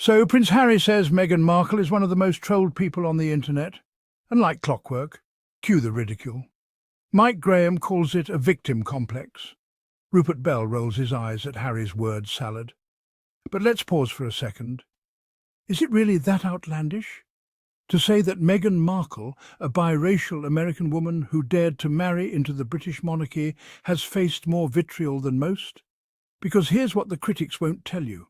So Prince Harry says Meghan Markle is one of the most trolled people on the internet. And like clockwork, cue the ridicule. Mike Graham calls it a victim complex. Rupert Bell rolls his eyes at Harry's word salad. But let's pause for a second. Is it really that outlandish? To say that Meghan Markle, a biracial American woman who dared to marry into the British monarchy, has faced more vitriol than most? Because here's what the critics won't tell you.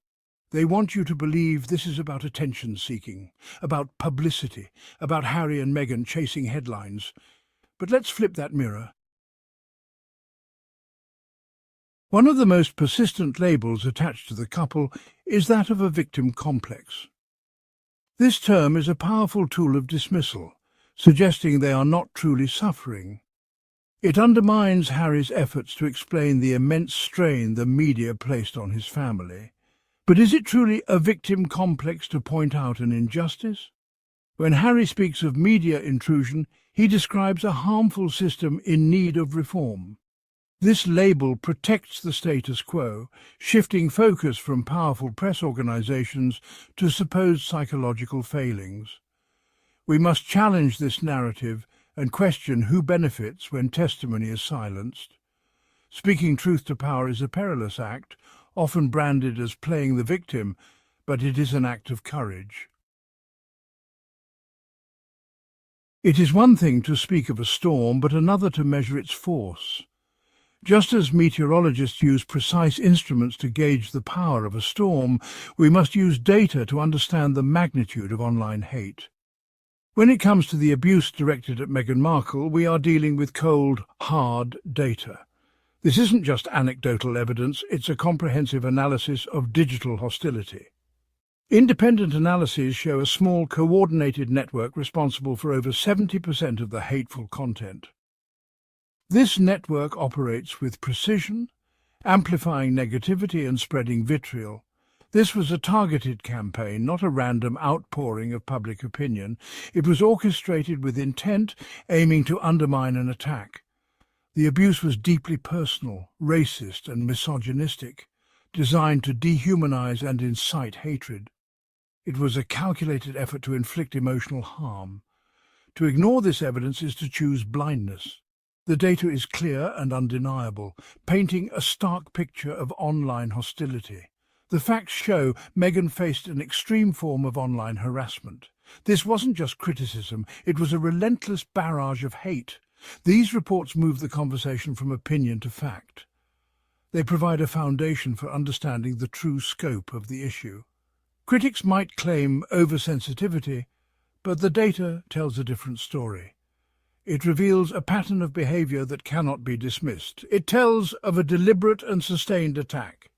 They want you to believe this is about attention-seeking, about publicity, about Harry and Meghan chasing headlines. But let's flip that mirror. One of the most persistent labels attached to the couple is that of a victim complex. This term is a powerful tool of dismissal, suggesting they are not truly suffering. It undermines Harry's efforts to explain the immense strain the media placed on his family. But is it truly a victim complex to point out an injustice? When Harry speaks of media intrusion, he describes a harmful system in need of reform. This label protects the status quo, shifting focus from powerful press organizations to supposed psychological failings. We must challenge this narrative and question who benefits when testimony is silenced. Speaking truth to power is a perilous act, often branded as playing the victim, but it is an act of courage. It is one thing to speak of a storm, but another to measure its force. Just as meteorologists use precise instruments to gauge the power of a storm, we must use data to understand the magnitude of online hate. When it comes to the abuse directed at Meghan Markle, we are dealing with cold, hard data. This isn't just anecdotal evidence, it's a comprehensive analysis of digital hostility. Independent analyses show a small, coordinated network responsible for over 70% of the hateful content. This network operates with precision, amplifying negativity and spreading vitriol. This was a targeted campaign, not a random outpouring of public opinion. It was orchestrated with intent, aiming to undermine and attack. The abuse was deeply personal, racist and misogynistic, designed to dehumanize and incite hatred. It was a calculated effort to inflict emotional harm. To ignore this evidence is to choose blindness. The data is clear and undeniable, painting a stark picture of online hostility. The facts show Meghan faced an extreme form of online harassment. This wasn't just criticism, it was a relentless barrage of hate. These reports move the conversation from opinion to fact. They provide a foundation for understanding the true scope of the issue. Critics might claim oversensitivity, but the data tells a different story. It reveals a pattern of behavior that cannot be dismissed. It tells of a deliberate and sustained attack.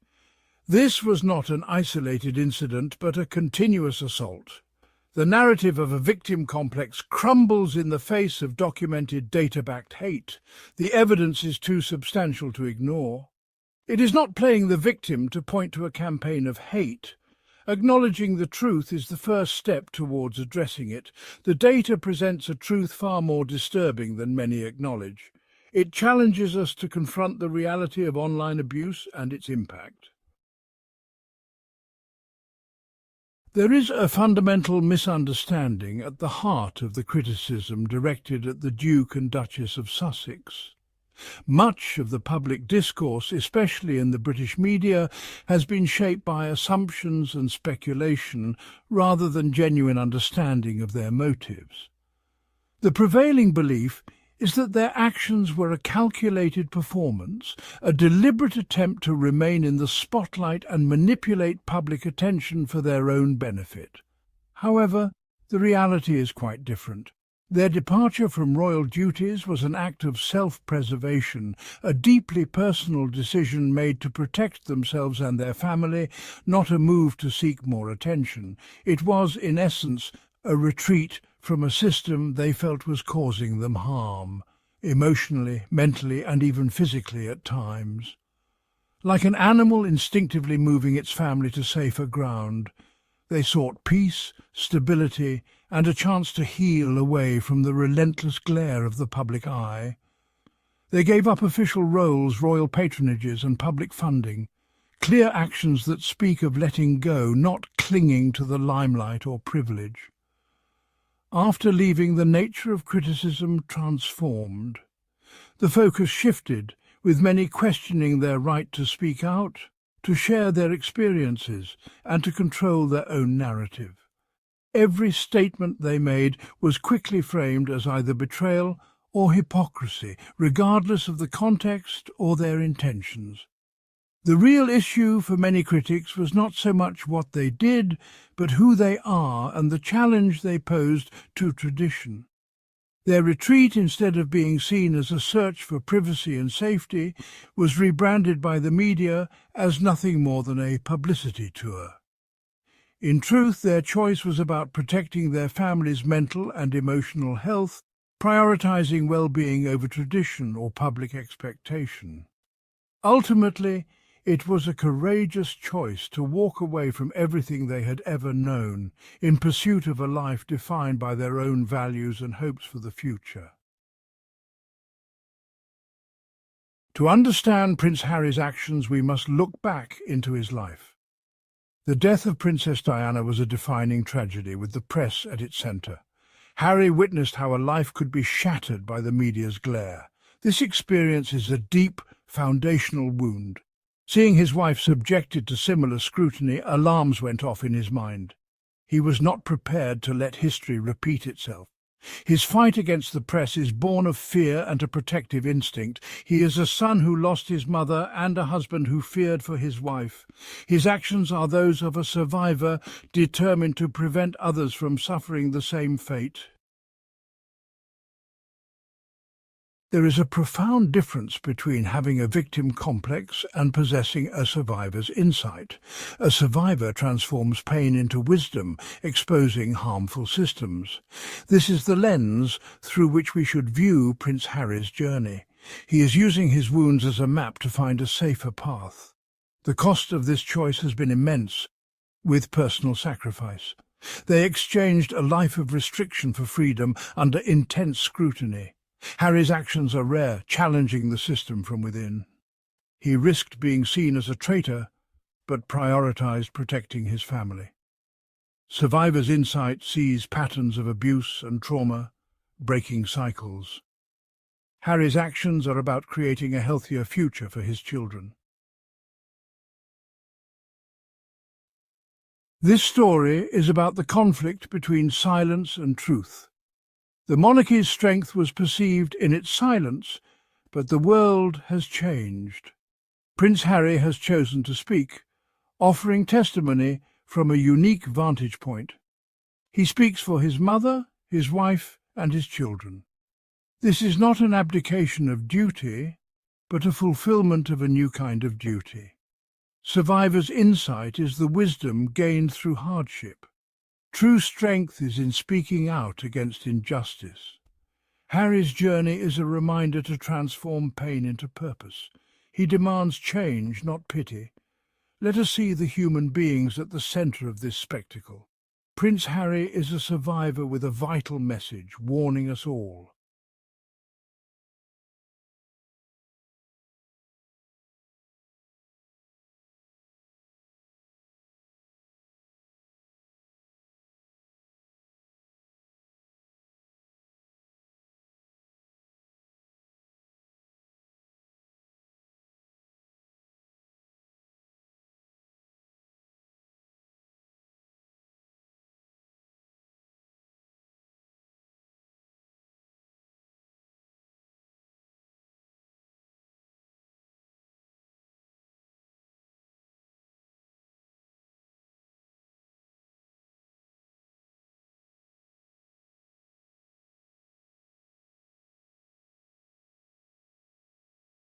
This was not an isolated incident, but a continuous assault. The narrative of a victim complex crumbles in the face of documented data-backed hate. The evidence is too substantial to ignore. It is not playing the victim to point to a campaign of hate. Acknowledging the truth is the first step towards addressing it. The data presents a truth far more disturbing than many acknowledge. It challenges us to confront the reality of online abuse and its impact. There is a fundamental misunderstanding at the heart of the criticism directed at the Duke and Duchess of Sussex. Much of the public discourse, especially in the British media, has been shaped by assumptions and speculation rather than genuine understanding of their motives. The prevailing belief is that their actions were a calculated performance, a deliberate attempt to remain in the spotlight and manipulate public attention for their own benefit. However, the reality is quite different. Their departure from royal duties was an act of self-preservation, a deeply personal decision made to protect themselves and their family, not a move to seek more attention. It was, in essence, a retreat from a system they felt was causing them harm, emotionally, mentally, and even physically at times. Like an animal instinctively moving its family to safer ground, they sought peace, stability, and a chance to heal away from the relentless glare of the public eye. They gave up official roles, royal patronages, and public funding, clear actions that speak of letting go, not clinging to the limelight or privilege. After leaving, the nature of criticism transformed. The focus shifted, with many questioning their right to speak out, to share their experiences, and to control their own narrative. Every statement they made was quickly framed as either betrayal or hypocrisy, regardless of the context or their intentions. The real issue for many critics was not so much what they did, but who they are and the challenge they posed to tradition. Their retreat, instead of being seen as a search for privacy and safety, was rebranded by the media as nothing more than a publicity tour. In truth, their choice was about protecting their family's mental and emotional health, prioritizing well-being over tradition or public expectation. Ultimately, it was a courageous choice to walk away from everything they had ever known in pursuit of a life defined by their own values and hopes for the future. To understand Prince Harry's actions, we must look back into his life. The death of Princess Diana was a defining tragedy, with the press at its centre. Harry witnessed how a life could be shattered by the media's glare. This experience is a deep, foundational wound. Seeing his wife subjected to similar scrutiny, alarms went off in his mind. He was not prepared to let history repeat itself. His fight against the press is born of fear and a protective instinct. He is a son who lost his mother and a husband who feared for his wife. His actions are those of a survivor determined to prevent others from suffering the same fate. There is a profound difference between having a victim complex and possessing a survivor's insight. A survivor transforms pain into wisdom, exposing harmful systems. This is the lens through which we should view Prince Harry's journey. He is using his wounds as a map to find a safer path. The cost of this choice has been immense, with personal sacrifice. They exchanged a life of restriction for freedom under intense scrutiny. Harry's actions are rare, challenging the system from within. He risked being seen as a traitor, but prioritized protecting his family. Survivor's insight sees patterns of abuse and trauma, breaking cycles. Harry's actions are about creating a healthier future for his children. This story is about the conflict between silence and truth. The monarchy's strength was perceived in its silence, but the world has changed. Prince Harry has chosen to speak, offering testimony from a unique vantage point. He speaks for his mother, his wife, and his children. This is not an abdication of duty, but a fulfillment of a new kind of duty. Survivor's insight is the wisdom gained through hardship. True strength is in speaking out against injustice. Harry's journey is a reminder to transform pain into purpose. He demands change, not pity. Let us see the human beings at the centre of this spectacle. Prince Harry is a survivor with a vital message, warning us all.